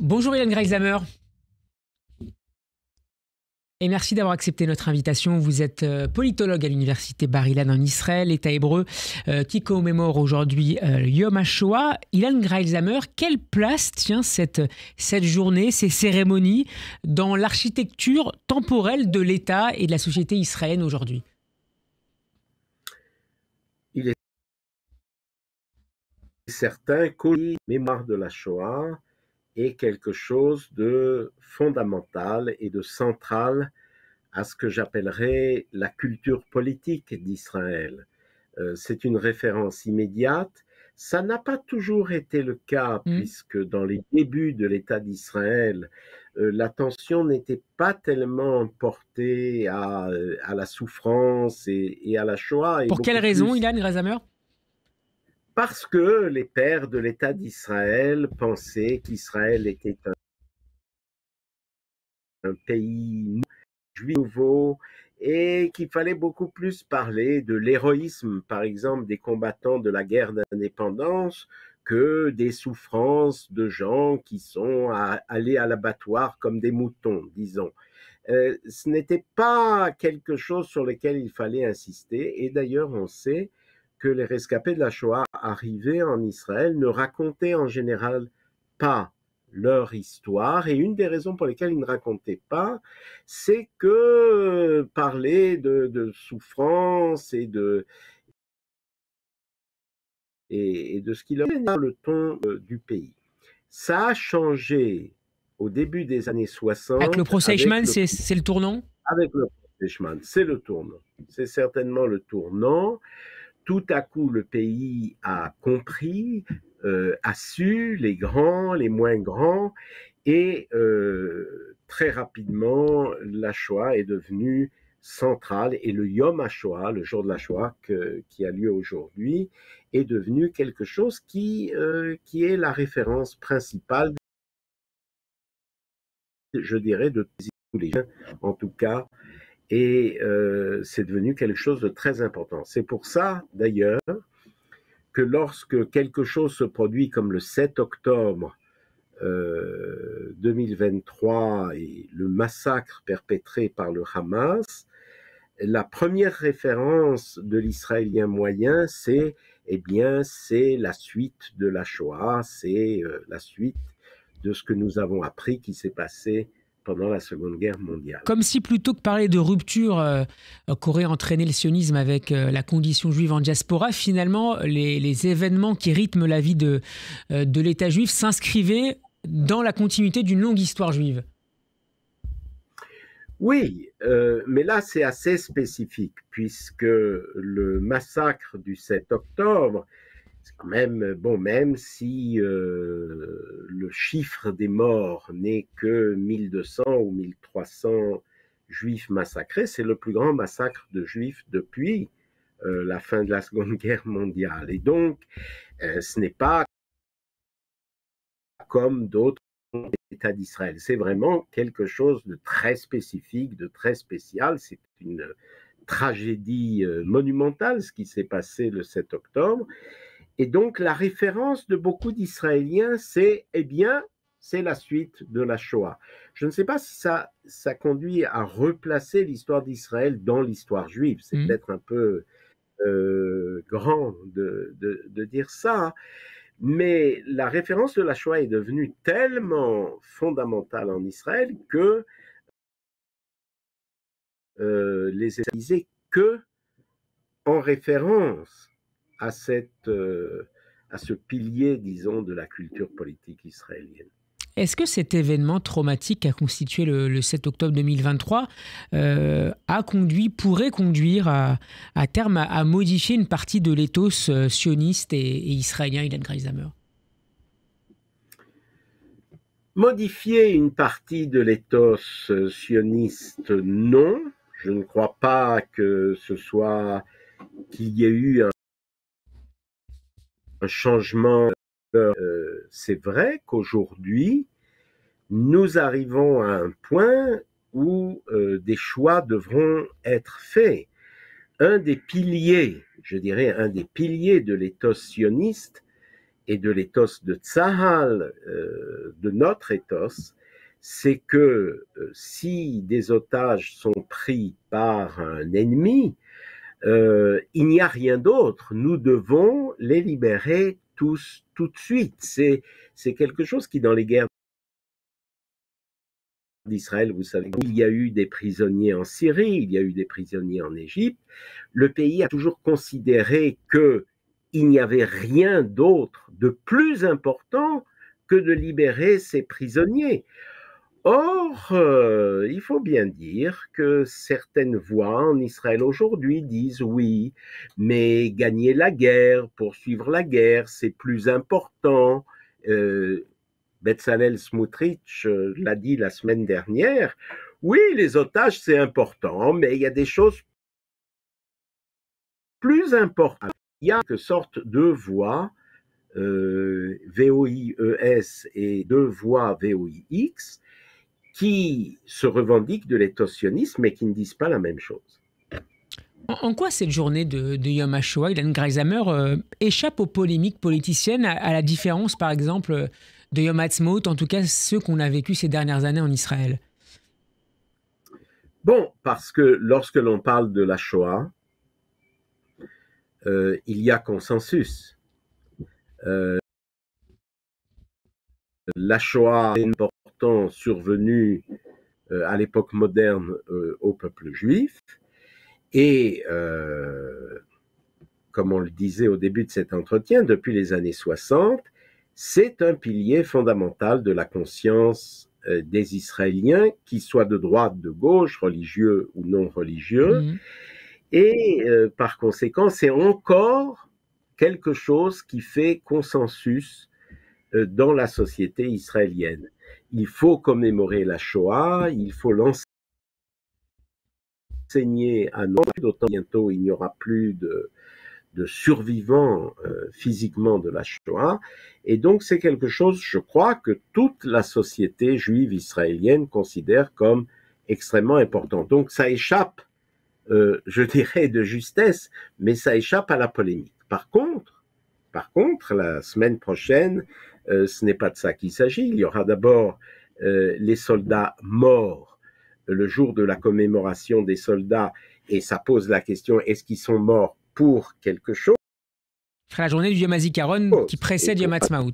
Bonjour Ilan Greilsamer et merci d'avoir accepté notre invitation. Vous êtes politologue à l'université Bar-Ilan en Israël, État hébreu, qui commémore aujourd'hui Yom HaShoah. Ilan Greilsamer, quelle place tient cette journée, ces cérémonies dans l'architecture temporelle de l'État et de la société israélienne aujourd'hui? Il est certain que la mémoire de la Shoah est quelque chose de fondamental et de central à ce que j'appellerais la culture politique d'Israël. C'est une référence immédiate. Ça n'a pas toujours été le cas, puisque dans les débuts de l'État d'Israël, l'attention n'était pas tellement portée à la souffrance et à la Shoah. Pour quelle raison, Ilan Greilsamer? Parce que les pères de l'État d'Israël pensaient qu'Israël était un pays juif nouveau et qu'il fallait beaucoup plus parler de l'héroïsme, par exemple, des combattants de la guerre d'indépendance que des souffrances de gens qui sont allés à l'abattoir comme des moutons, disons. Ce n'était pas quelque chose sur lequel il fallait insister, et d'ailleurs on sait que les rescapés de la Shoah arrivés en Israël ne racontaient en général pas leur histoire, et une des raisons pour lesquelles ils ne racontaient pas, c'est que parler de souffrance et de ce qui leur est dans le ton du pays. Ça a changé au début des années 60. Avec le procès Eichmann, c'est le tournant? Avec le procès Eichmann, c'est le tournant. C'est certainement le tournant. Tout à coup, le pays a compris, a su, les grands, les moins grands, et très rapidement, la Shoah est devenue centrale, et le Yom HaShoah, le jour de la Shoah qui a lieu aujourd'hui, est devenu quelque chose qui est la référence principale, je dirais, de tous les gens, en tout cas, et c'est devenu quelque chose de très important. C'est pour ça, d'ailleurs, que lorsque quelque chose se produit comme le 7 octobre 2023 et le massacre perpétré par le Hamas, la première référence de l'israélien moyen, c'est la suite de la Shoah, c'est la suite de ce que nous avons appris qui s'est passé pendant la Seconde Guerre mondiale. Comme si plutôt que parler de rupture qu'aurait entraîné le sionisme avec la condition juive en diaspora, finalement, les événements qui rythment la vie de l'État juif s'inscrivaient dans la continuité d'une longue histoire juive. Oui, mais là c'est assez spécifique, puisque le massacre du 7 octobre, c'est quand même, bon, même si le chiffre des morts n'est que 1200 ou 1300 juifs massacrés, c'est le plus grand massacre de juifs depuis la fin de la Seconde Guerre mondiale. Et donc, ce n'est pas comme d'autres États d'Israël. C'est vraiment quelque chose de très spécifique, de très spécial. C'est une tragédie monumentale, ce qui s'est passé le 7 octobre. Et donc, la référence de beaucoup d'Israéliens, c'est, c'est la suite de la Shoah. Je ne sais pas si ça conduit à replacer l'histoire d'Israël dans l'histoire juive. C'est peut-être un peu grand de dire ça, mais la référence de la Shoah est devenue tellement fondamentale en Israël que les États disaient que en référence à ce pilier, disons, de la culture politique israélienne. Est-ce que cet événement traumatique qu'a constitué le 7 octobre 2023 pourrait conduire à terme à modifier une partie de l'éthos sioniste et israélien, Ilan Greilsamer? Modifier une partie de l'éthos sioniste, non. Je ne crois pas que ce soit qu'il y ait eu un changement. C'est vrai qu'aujourd'hui, nous arrivons à un point où des choix devront être faits. Un des piliers, je dirais, un des piliers de l'éthos sioniste et de l'éthos de Tzahal, de notre éthos, c'est que si des otages sont pris par un ennemi, il n'y a rien d'autre. Nous devons les libérer tous tout de suite. C'est quelque chose qui, dans les guerres d'Israël, vous savez, il y a eu des prisonniers en Syrie, il y a eu des prisonniers en Égypte. Le pays a toujours considéré qu'il n'y avait rien d'autre de plus important que de libérer ces prisonniers. Or, il faut bien dire que certaines voix en Israël aujourd'hui disent oui, mais gagner la guerre, poursuivre la guerre, c'est plus important. Bezalel Smotrich l'a dit la semaine dernière. Oui, les otages, c'est important, mais il y a des choses plus importantes. Il y a quelque sorte de voix, VOIES et deux voix VOIX, qui se revendiquent de l'éthos-sionisme, mais qui ne disent pas la même chose. En quoi cette journée de Yom HaShoah, Ilan Grayzamer, échappe aux polémiques politiciennes, à la différence, par exemple, de Yom HaAtzmaut, en tout cas ceux qu'on a vécu ces dernières années en Israël? Bon, parce que lorsque l'on parle de la Shoah, il y a consensus. La Shoah est important survenu à l'époque moderne au peuple juif. Et comme on le disait au début de cet entretien, depuis les années 60, c'est un pilier fondamental de la conscience des Israéliens, qu'ils soient de droite, de gauche, religieux ou non religieux. Et par conséquent, c'est encore quelque chose qui fait consensus dans la société israélienne. Il faut commémorer la Shoah, il faut l'enseigner à nos enfants, d'autant bientôt il n'y aura plus de survivants physiquement de la Shoah. Et donc c'est quelque chose, je crois, que toute la société juive israélienne considère comme extrêmement important. Donc ça échappe, je dirais de justesse, mais ça échappe à la polémique. Par contre, la semaine prochaine, ce n'est pas de ça qu'il s'agit. Il y aura d'abord les soldats morts le jour de la commémoration des soldats, et ça pose la question, est-ce qu'ils sont morts pour quelque chose? La journée du Yom HaZikaron qui précède Yom HaAtzmaut.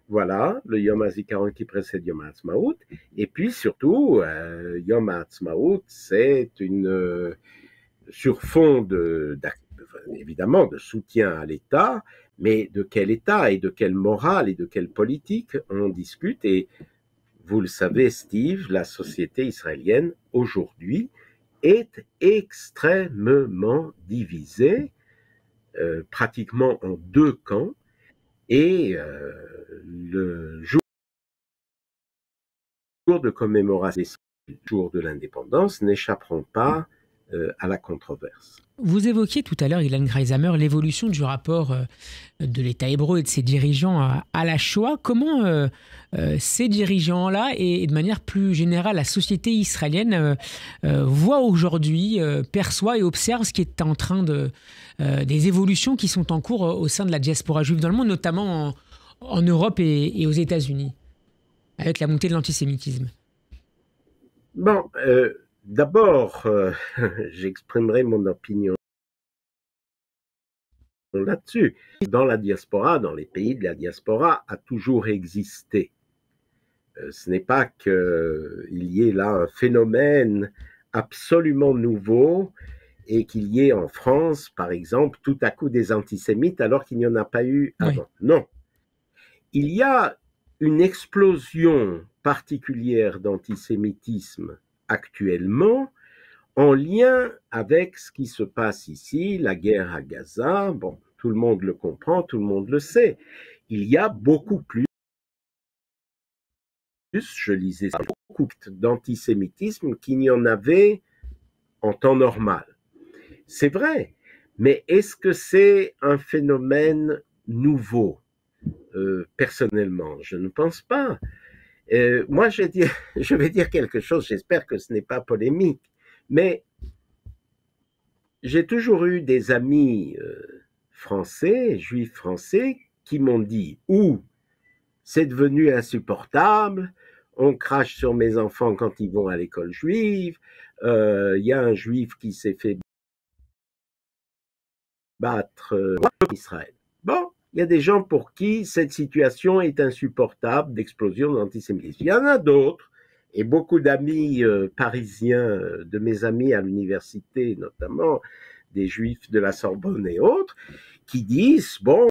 Voilà, le Yom HaZikaron qui précède Yom HaAtzmaut. Et puis surtout, Yom HaAtzmaut, c'est sur fond évidemment de soutien à l'État, mais de quel État et de quelle morale et de quelle politique on discute. Et vous le savez, Steve, la société israélienne aujourd'hui est extrêmement divisée, pratiquement en deux camps, et le jour de commémoration des jours de l'indépendance n'échapperont pas à la controverse. Vous évoquiez tout à l'heure, Ilan Grayzamer, l'évolution du rapport de l'État hébreu et de ses dirigeants à la Shoah. Comment ces dirigeants-là et de manière plus générale la société israélienne voit aujourd'hui, perçoit et observe ce qui est en train des évolutions qui sont en cours au sein de la diaspora juive dans le monde, notamment en Europe et aux États-Unis, avec la montée de l'antisémitisme? Bon, d'abord, j'exprimerai mon opinion là-dessus. Dans la diaspora, dans les pays de la diaspora, a toujours existé. Ce n'est pas qu'il y ait là un phénomène absolument nouveau et qu'il y ait en France, par exemple, tout à coup des antisémites alors qu'il n'y en a pas eu avant. Oui. Non. Il y a une explosion particulière d'antisémitisme actuellement en lien avec ce qui se passe ici, la guerre à Gaza. Bon, tout le monde le comprend, tout le monde le sait. Il y a beaucoup plus, je lisais ça, beaucoup d'antisémitisme qu'il n'y en avait en temps normal. C'est vrai, mais est-ce que c'est un phénomène nouveau? Personnellement, je ne pense pas. Moi, je vais dire quelque chose, j'espère que ce n'est pas polémique, mais j'ai toujours eu des amis français, juifs français, qui m'ont dit ou c'est devenu insupportable, on crache sur mes enfants quand ils vont à l'école juive, y a un juif qui s'est fait battre en Israël. Bon, il y a des gens pour qui cette situation est insupportable d'explosion d'antisémitisme. Il y en a d'autres, et beaucoup d'amis parisiens, de mes amis à l'université notamment, des juifs de la Sorbonne et autres, qui disent, bon,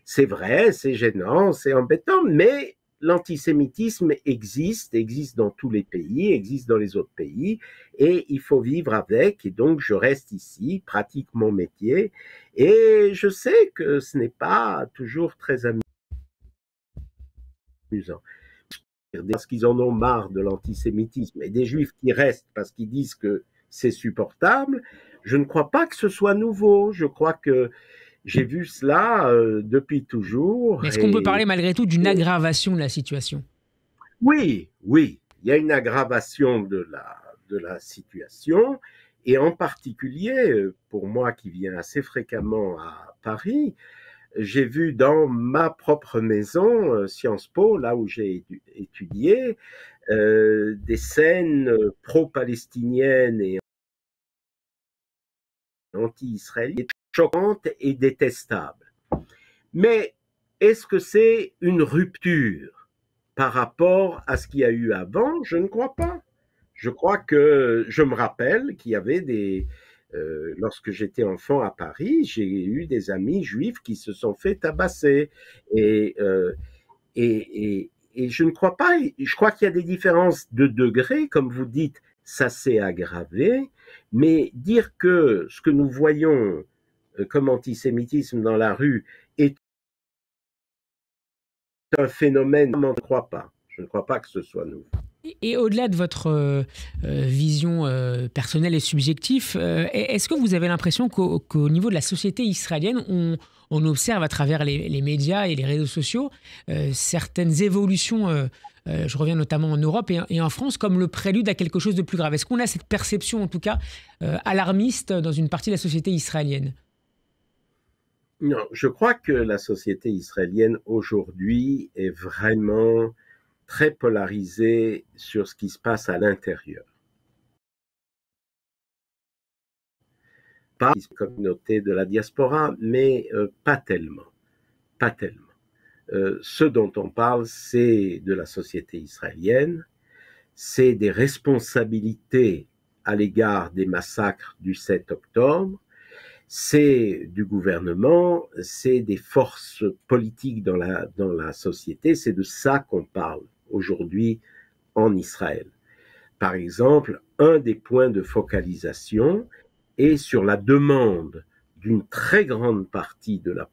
c'est vrai, c'est gênant, c'est embêtant, mais l'antisémitisme existe dans tous les pays, existe dans les autres pays, et il faut vivre avec, et donc je reste ici, pratique mon métier, et je sais que ce n'est pas toujours très amusant. Parce qu'ils en ont marre de l'antisémitisme, et des juifs qui restent parce qu'ils disent que c'est supportable, je ne crois pas que ce soit nouveau, je crois que j'ai vu cela depuis toujours. Mais est-ce qu'on peut parler malgré tout d'une aggravation de la situation? Oui, oui, il y a une aggravation de la situation, et en particulier, pour moi qui viens assez fréquemment à Paris, j'ai vu dans ma propre maison, Sciences Po, là où j'ai étudié, des scènes pro-palestiniennes et anti-israéliennes choquantes et détestables. Mais est-ce que c'est une rupture par rapport à ce qu'il y a eu avant? Je ne crois pas. Je crois que je me rappelle qu'il y avait lorsque j'étais enfant à Paris, j'ai eu des amis juifs qui se sont fait tabasser. Et, et je ne crois pas, je crois qu'il y a des différences de degrés, comme vous dites, ça s'est aggravé, mais dire que ce que nous voyons comme antisémitisme dans la rue est un phénomène, je ne crois pas. Je ne crois pas que ce soit nouveau. Et au-delà de votre vision personnelle et subjective, est-ce que vous avez l'impression qu'au niveau de la société israélienne, on observe à travers les médias et les réseaux sociaux certaines évolutions, je reviens notamment en Europe et en France, comme le prélude à quelque chose de plus grave? Est-ce qu'on a cette perception, en tout cas, alarmiste dans une partie de la société israélienne? Non, je crois que la société israélienne aujourd'hui est vraiment très polarisée sur ce qui se passe à l'intérieur. Pas la communauté de la diaspora, mais pas tellement. Pas tellement. Ce dont on parle, c'est de la société israélienne, c'est des responsabilités à l'égard des massacres du 7 octobre, c'est du gouvernement, c'est des forces politiques dans la société, c'est de ça qu'on parle aujourd'hui en Israël. Par exemple, un des points de focalisation est sur la demande d'une très grande partie de la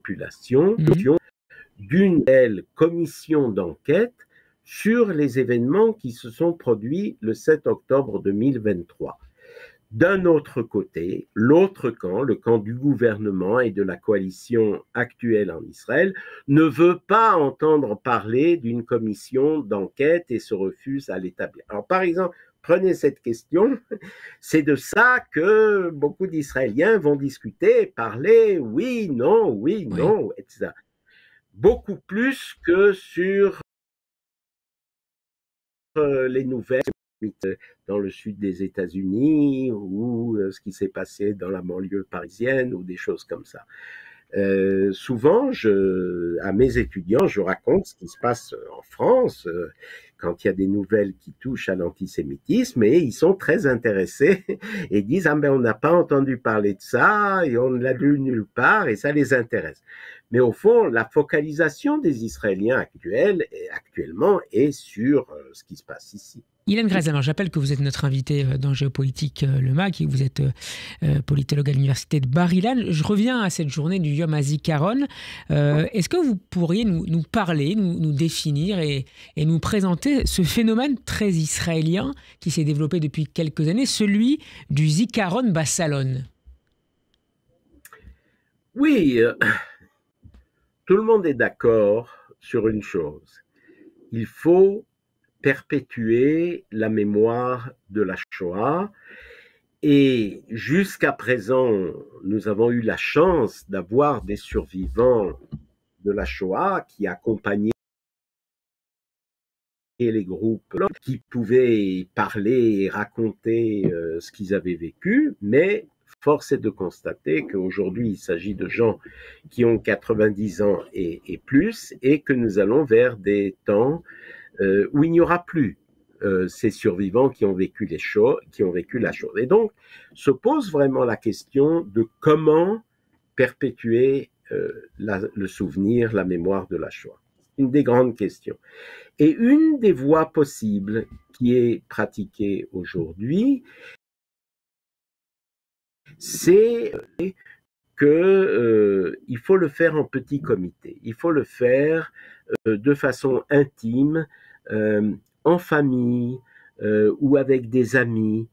population d'une belle commission d'enquête sur les événements qui se sont produits le 7 octobre 2023. D'un autre côté, l'autre camp, le camp du gouvernement et de la coalition actuelle en Israël, ne veut pas entendre parler d'une commission d'enquête et se refuse à l'établir. Alors, par exemple, prenez cette question, c'est de ça que beaucoup d'Israéliens vont discuter, parler, oui, non, etc. Beaucoup plus que sur les nouvelles dans le sud des États-Unis ou ce qui s'est passé dans la banlieue parisienne ou des choses comme ça. Souvent, à mes étudiants, je raconte ce qui se passe en France quand il y a des nouvelles qui touchent à l'antisémitisme et ils sont très intéressés et disent « Ah ben on n'a pas entendu parler de ça et on ne l'a lu nulle part et ça les intéresse ». Mais au fond, la focalisation des Israéliens actuellement est sur ce qui se passe ici. Ilan Grayzammer, j'appelle que vous êtes notre invité dans Géopolitique Le MAC et que vous êtes politologue à l'université de Bar-Ilan. Je reviens à cette journée du Yom HaZikaron. Est-ce que vous pourriez nous parler, nous définir et nous présenter ce phénomène très israélien qui s'est développé depuis quelques années, celui du Zikaron Bassalon? Oui, tout le monde est d'accord sur une chose. Il faut perpétuer la mémoire de la Shoah Et jusqu'à présent, nous avons eu la chance d'avoir des survivants de la Shoah qui accompagnaient les groupes, qui pouvaient parler et raconter ce qu'ils avaient vécu, mais force est de constater qu'aujourd'hui, il s'agit de gens qui ont 90 ans et plus, et que nous allons vers des temps où il n'y aura plus ces survivants qui ont vécu la chose. Et donc, se pose vraiment la question de comment perpétuer le souvenir, la mémoire de la Shoah. C'est une des grandes questions. Et une des voies possibles qui est pratiquée aujourd'hui, c'est qu'il faut le faire en petit comité. Il faut le faire de façon intime, en famille ou avec des amis.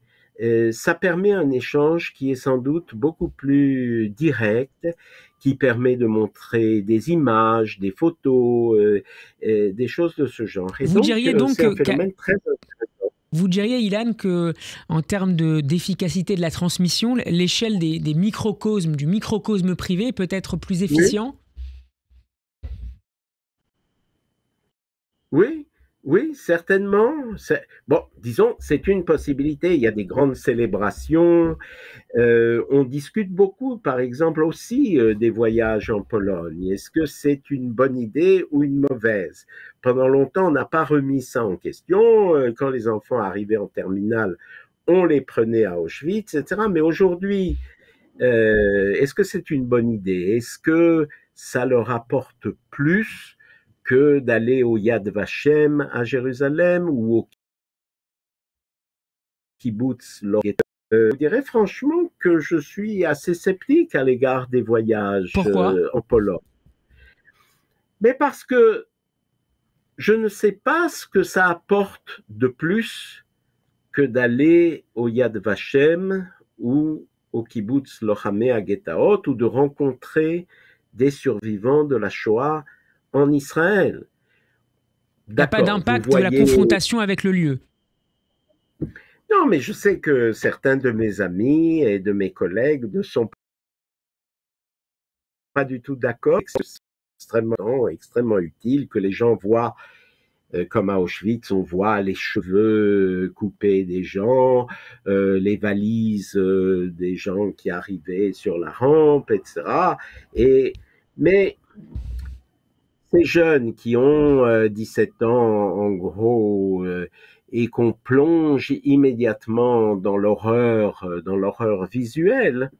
Ça permet un échange qui est sans doute beaucoup plus direct, qui permet de montrer des images, des photos, des choses de ce genre. Et Vous diriez donc c'est un phénomène très intéressant. Vous diriez, Ilan, que en termes d'efficacité de la transmission, l'échelle des microcosmes, du microcosme privé peut être plus efficient? Oui, oui, certainement. Bon, disons, c'est une possibilité. Il y a des grandes célébrations. On discute beaucoup, par exemple, aussi des voyages en Pologne. Est-ce que c'est une bonne idée ou une mauvaise? Pendant longtemps, on n'a pas remis ça en question. Quand les enfants arrivaient en terminale, on les prenait à Auschwitz, etc. Mais aujourd'hui, est-ce que c'est une bonne idée? Est-ce que ça leur apporte plus que d'aller au Yad Vashem à Jérusalem ou au kibbutz Loget? Je dirais franchement que je suis assez sceptique à l'égard des voyages Pourquoi? en Pologne. Mais parce que je ne sais pas ce que ça apporte de plus que d'aller au Yad Vashem ou au kibbutz Lochamé à Getaot ou de rencontrer des survivants de la Shoah en Israël. Il n'y a pas d'impact de la confrontation avec le lieu. Non, mais je sais que certains de mes amis et de mes collègues ne sont pas du tout d'accord. C'est extrêmement utile que les gens voient, comme à Auschwitz, on voit les cheveux coupés des gens, les valises des gens qui arrivaient sur la rampe, etc. Mais ces jeunes qui ont 17 ans, en gros, et qu'on plonge immédiatement dans l'horreur visuelle,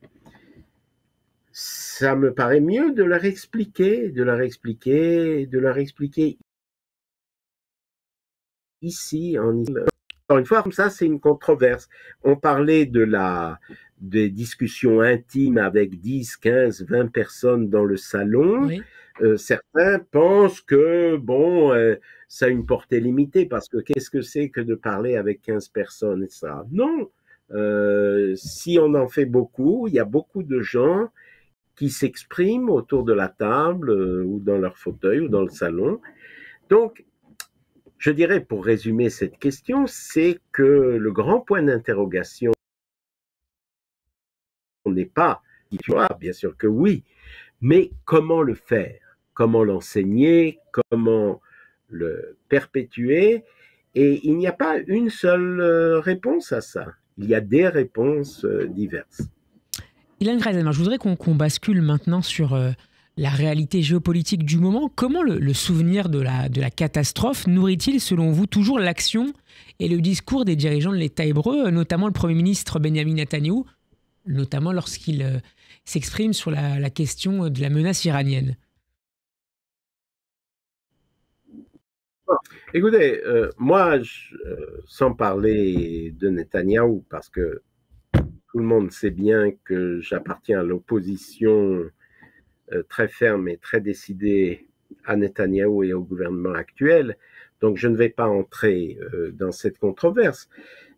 ça me paraît mieux de leur expliquer ici, en Israël. Encore une fois, comme ça, c'est une controverse. On parlait des discussions intimes avec 10, 15, 20 personnes dans le salon. Oui. Certains pensent que, bon, ça a une portée limitée, parce que qu'est-ce que c'est que de parler avec 15 personnes, etc. Non. Si on en fait beaucoup, il y a beaucoup de gens qui s'expriment autour de la table ou dans leur fauteuil ou dans le salon. Donc, je dirais, pour résumer cette question, c'est que le grand point d'interrogation n'est pas, bien sûr que oui, mais comment le faire? Comment l'enseigner? Comment le perpétuer? Et il n'y a pas une seule réponse à ça. Il y a des réponses diverses. Ilan Greiselmer, je voudrais qu'on bascule maintenant sur la réalité géopolitique du moment. Comment le souvenir de la catastrophe nourrit-il, selon vous, toujours l'action et le discours des dirigeants de l'État hébreu, notamment le Premier ministre Benjamin Netanyahou, notamment lorsqu'il s'exprime sur la question de la menace iranienne? Écoutez, moi, sans parler de Netanyahou, parce que tout le monde sait bien que j'appartiens à l'opposition très ferme et très décidée à Netanyahou et au gouvernement actuel, donc je ne vais pas entrer dans cette controverse.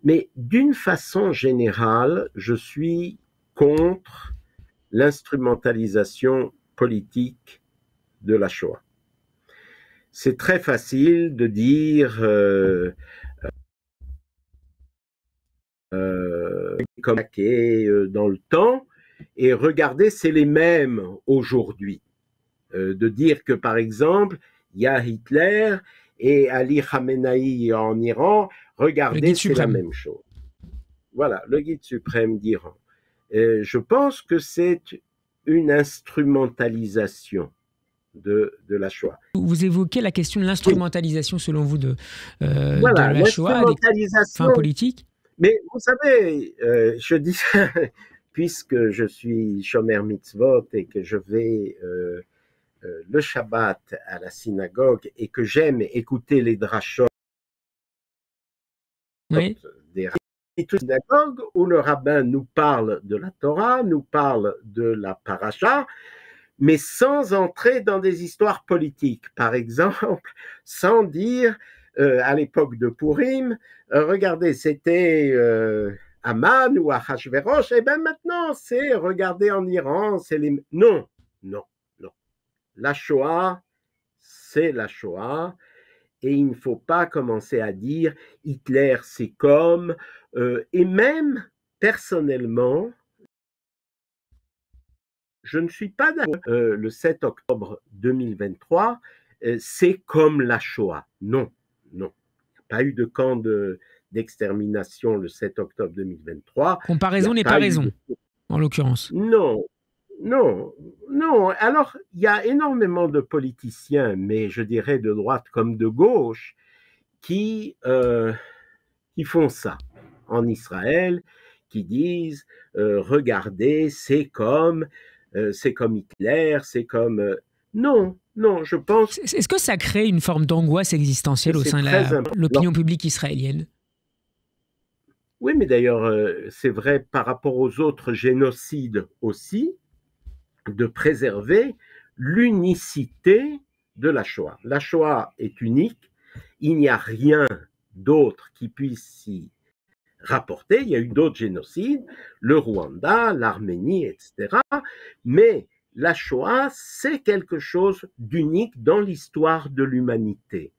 Mais d'une façon générale, je suis contre l'instrumentalisation politique de la Shoah. C'est très facile de dire comme dans le temps, et regardez, c'est les mêmes aujourd'hui. De dire que, par exemple, il y a Hitler et Ali Khamenei en Iran, regardez, c'est la même chose. Voilà, le guide suprême d'Iran. Je pense que c'est une instrumentalisation de la Shoah. Vous évoquez la question de l'instrumentalisation, selon vous, de voilà, la Shoah, des fins politiques. Mais vous savez, je dis ça, puisque je suis Shomer Mitzvot et que je vais le Shabbat à la synagogue et que j'aime écouter les drachot oui. des synagogues où le rabbin nous parle de la Torah, nous parle de la paracha, mais sans entrer dans des histoires politiques. Par exemple, sans dire, à l'époque de Purim, regardez, c'était Haman ou Ahashverosh, et bien maintenant, c'est, regardez en Iran, c'est les... Non, non, non. La Shoah, c'est la Shoah, et il ne faut pas commencer à dire Hitler, c'est comme, et même, personnellement, je ne suis pas d'accord. Le 7 octobre 2023, c'est comme la Shoah. Non, non. Il n'y a pas eu de camp d'extermination le 7 octobre 2023. Comparaison n'est pas raison, en l'occurrence. Non, non, non. Alors, il y a énormément de politiciens, mais je dirais de droite comme de gauche, qui font ça en Israël, qui disent regardez, c'est comme Hitler, c'est comme... Non, non, je pense... Est-ce que ça crée une forme d'angoisse existentielle au sein de l'opinion publique israélienne? Oui, mais d'ailleurs, c'est vrai par rapport aux autres génocides aussi, de préserver l'unicité de la Shoah. La Shoah est unique, il n'y a rien d'autre qui puisse s'y rapporté, il y a eu d'autres génocides, le Rwanda, l'Arménie, etc. Mais la Shoah, c'est quelque chose d'unique dans l'histoire de l'humanité.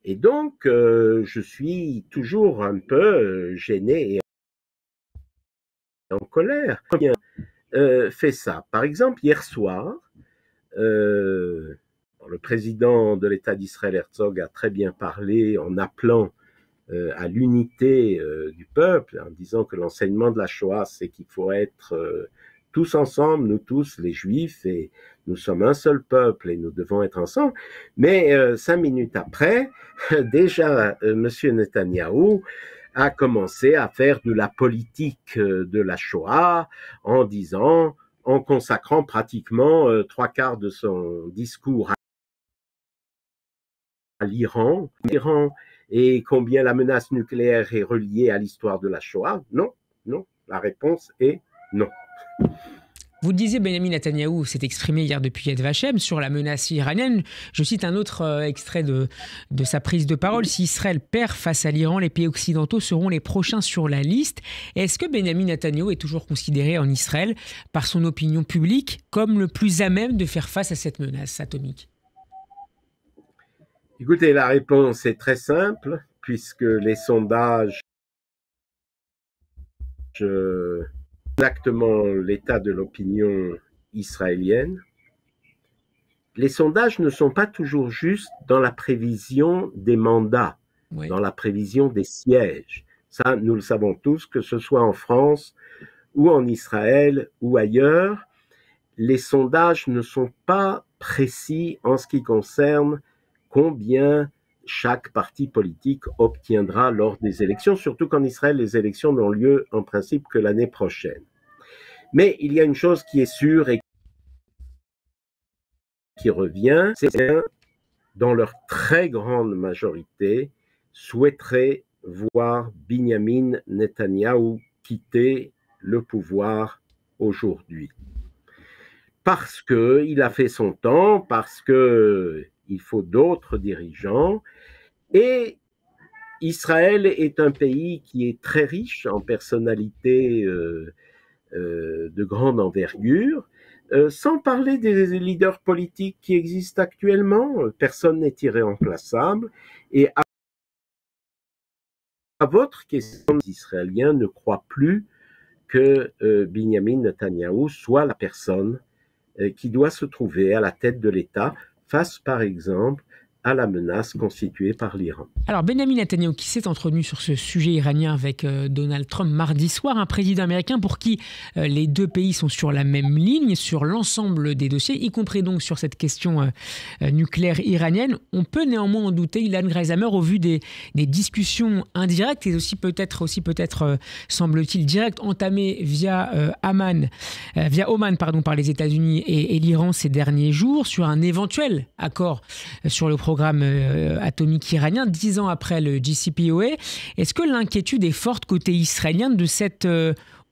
Et donc, je suis toujours un peu gêné et en colère. Fait ça. Par exemple, hier soir, le président de l'État d'Israël, Herzog, a très bien parlé en appelant à l'unité du peuple, en disant que l'enseignement de la Shoah, c'est qu'il faut être tous ensemble, nous tous, les Juifs, et nous sommes un seul peuple et nous devons être ensemble. Mais 5 minutes après, déjà, M. Netanyahou a commencé à faire de la politique de la Shoah en disant, en consacrant pratiquement 3/4 de son discours à l'Iran, et combien la menace nucléaire est reliée à l'histoire de la Shoah. Non, non, la réponse est non. Vous le disiez, Benjamin Netanyahou s'est exprimé hier depuis Yad Vashem sur la menace iranienne. Je cite un autre extrait de sa prise de parole. Si Israël perd face à l'Iran, les pays occidentaux seront les prochains sur la liste. Est-ce que Benjamin Netanyahou est toujours considéré en Israël par son opinion publique comme le plus à même de faire face à cette menace atomique? Écoutez, la réponse est très simple, puisque les sondages exactement l'état de l'opinion israélienne. Les sondages ne sont pas toujours justes dans la prévision des mandats, oui, dans la prévision des sièges. Ça, nous le savons tous, que ce soit en France ou en Israël ou ailleurs, les sondages ne sont pas précis en ce qui concerne combien chaque parti politique obtiendra lors des élections, surtout qu'en Israël, les élections n'ont lieu en principe que l'année prochaine. Mais il y a une chose qui est sûre et qui revient, c'est que dans leur très grande majorité, souhaiteraient voir Binyamin Netanyahou quitter le pouvoir aujourd'hui. Parce qu'il a fait son temps, parce qu'il faut d'autres dirigeants. Et Israël est un pays qui est très riche en personnalités de grande envergure, sans parler des leaders politiques qui existent actuellement. Personne n'est irremplaçable. Et À votre question, les Israéliens ne croient plus que Binyamin Netanyahou soit la personne qui doit se trouver à la tête de l'État face, par exemple, à la menace constituée par l'Iran. Alors Benjamin Netanyahu qui s'est entretenu sur ce sujet iranien avec Donald Trump mardi soir, un président américain pour qui les deux pays sont sur la même ligne sur l'ensemble des dossiers, y compris donc sur cette question nucléaire iranienne. On peut néanmoins en douter, Ilan Graisamer, au vu des discussions indirectes et aussi peut-être semble-t-il directes entamées via Oman par les États-Unis et l'Iran ces derniers jours sur un éventuel accord sur le programme atomique iranien, 10 ans après le JCPOA. Est-ce que l'inquiétude est forte côté israélien de cette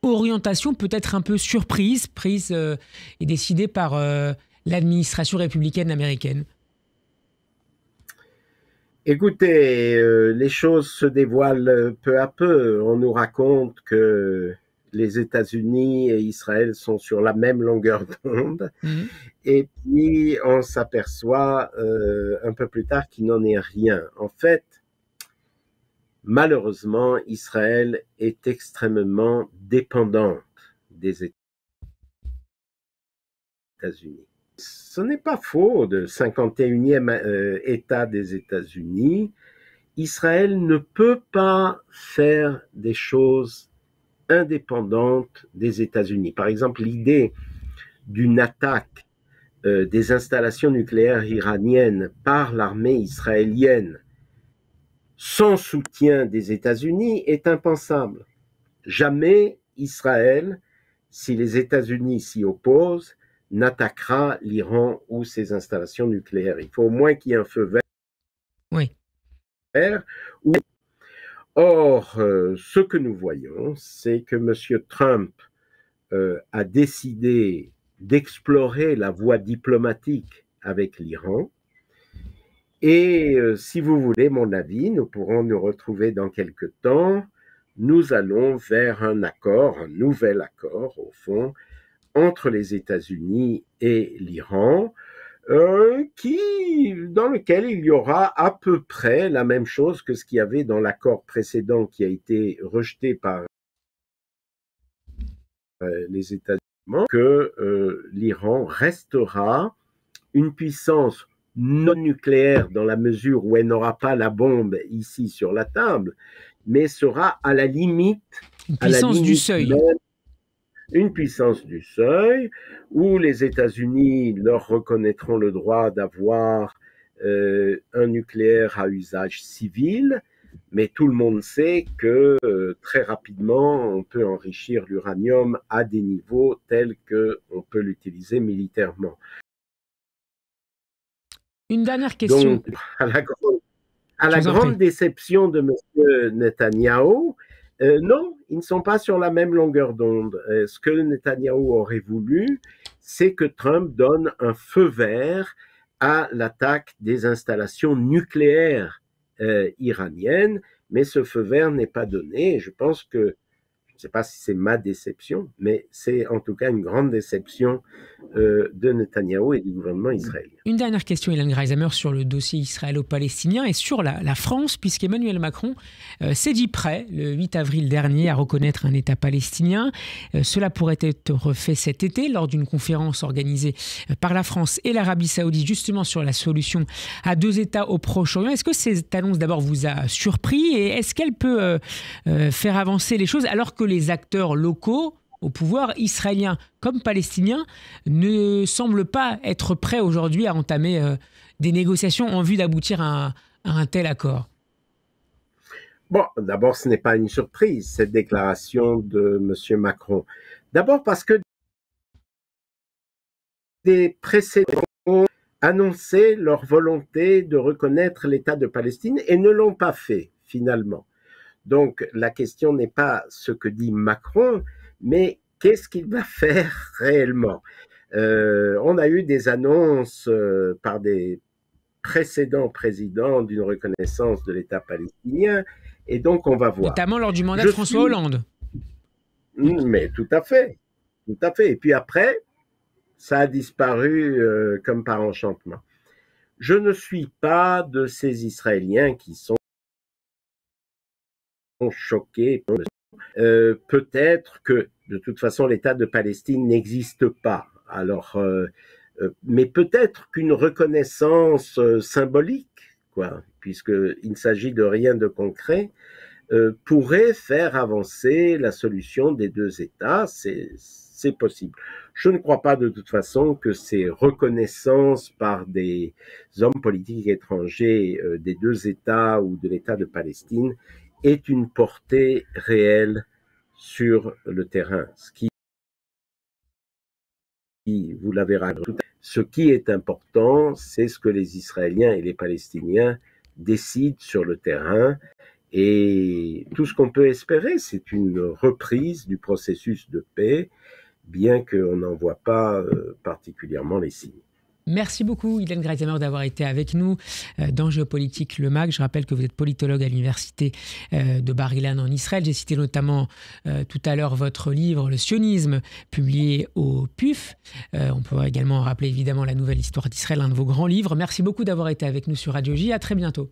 orientation peut-être un peu surprise, prise et décidée par l'administration républicaine américaine? Écoutez, les choses se dévoilent peu à peu. On nous raconte que les États-Unis et Israël sont sur la même longueur d'onde. Mmh. Et puis, on s'aperçoit un peu plus tard qu'il n'en est rien. En fait, malheureusement, Israël est extrêmement dépendante des États-Unis. Ce n'est pas faux, de 51e État des États-Unis, Israël ne peut pas faire des choses indépendante des États-Unis. Par exemple, l'idée d'une attaque des installations nucléaires iraniennes par l'armée israélienne sans soutien des États-Unis est impensable. Jamais Israël, si les États-Unis s'y opposent, n'attaquera l'Iran ou ses installations nucléaires. Il faut au moins qu'il y ait un feu vert. Oui. Or, ce que nous voyons, c'est que M. Trump a décidé d'explorer la voie diplomatique avec l'Iran. Et si vous voulez mon avis, nous pourrons nous retrouver dans quelques temps. Nous allons vers un accord, un nouvel accord au fond, entre les États-Unis et l'Iran, dans lequel il y aura à peu près la même chose que ce qu'il y avait dans l'accord précédent qui a été rejeté par les États-Unis, que l'Iran restera une puissance non nucléaire dans la mesure où elle n'aura pas la bombe ici sur la table, mais sera à la limite... Une puissance du seuil. Même, une puissance du seuil, où les États-Unis leur reconnaîtront le droit d'avoir un nucléaire à usage civil, mais tout le monde sait que très rapidement, on peut enrichir l'uranium à des niveaux tels qu'on peut l'utiliser militairement. Une dernière question. Donc, à la grande déception de M. Netanyahou, non, ils ne sont pas sur la même longueur d'onde. Ce que Netanyahou aurait voulu, c'est que Trump donne un feu vert à l'attaque des installations nucléaires iraniennes, mais ce feu vert n'est pas donné. Je pense que, je ne sais pas si c'est ma déception, mais c'est en tout cas une grande déception de Netanyahou et du gouvernement israélien. Une dernière question, Ilan Graisamer, sur le dossier israélo-palestinien et sur la France, puisqu'Emmanuel Macron s'est dit prêt, le 8 avril dernier, à reconnaître un État palestinien. Cela pourrait être refait cet été, lors d'une conférence organisée par la France et l'Arabie Saoudite, justement sur la solution à 2 États au Proche-Orient. Est-ce que cette annonce, d'abord, vous a surpris et est-ce qu'elle peut faire avancer les choses, alors que les acteurs locaux au pouvoir israélien comme palestinien ne semblent pas être prêts aujourd'hui à entamer des négociations en vue d'aboutir à un tel accord? Bon, d'abord, ce n'est pas une surprise, cette déclaration de M. Macron. D'abord parce que des précédents ont annoncé leur volonté de reconnaître l'État de Palestine et ne l'ont pas fait, finalement. Donc, la question n'est pas ce que dit Macron, mais qu'est-ce qu'il va faire réellement? On a eu des annonces par des précédents présidents d'une reconnaissance de l'État palestinien, et donc on va voir. Notamment lors du mandat de François Hollande. Mais tout à fait, tout à fait. Et puis après, ça a disparu comme par enchantement. Je ne suis pas de ces Israéliens qui sont choqués. Peut-être que, de toute façon, l'État de Palestine n'existe pas. Alors, mais peut-être qu'une reconnaissance symbolique, quoi, puisqu'il ne s'agit de rien de concret, pourrait faire avancer la solution des deux États. C'est possible. Je ne crois pas de toute façon que ces reconnaissances par des hommes politiques étrangers des deux États ou de l'État de Palestine aient une portée réelle sur le terrain. Vous l'avez rappelé, ce qui est important, c'est ce que les Israéliens et les Palestiniens décident sur le terrain. Et tout ce qu'on peut espérer, c'est une reprise du processus de paix, bien qu'on n'en voit pas particulièrement les signes. Merci beaucoup, Ilan Greysheimer, d'avoir été avec nous dans Géopolitique Le Mag. Je rappelle que vous êtes politologue à l'université de Bar-Ilan en Israël. J'ai cité notamment tout à l'heure votre livre « Le sionisme », publié au PUF. On pourrait également rappeler évidemment La Nouvelle Histoire d'Israël, un de vos grands livres. Merci beaucoup d'avoir été avec nous sur Radio J. À très bientôt.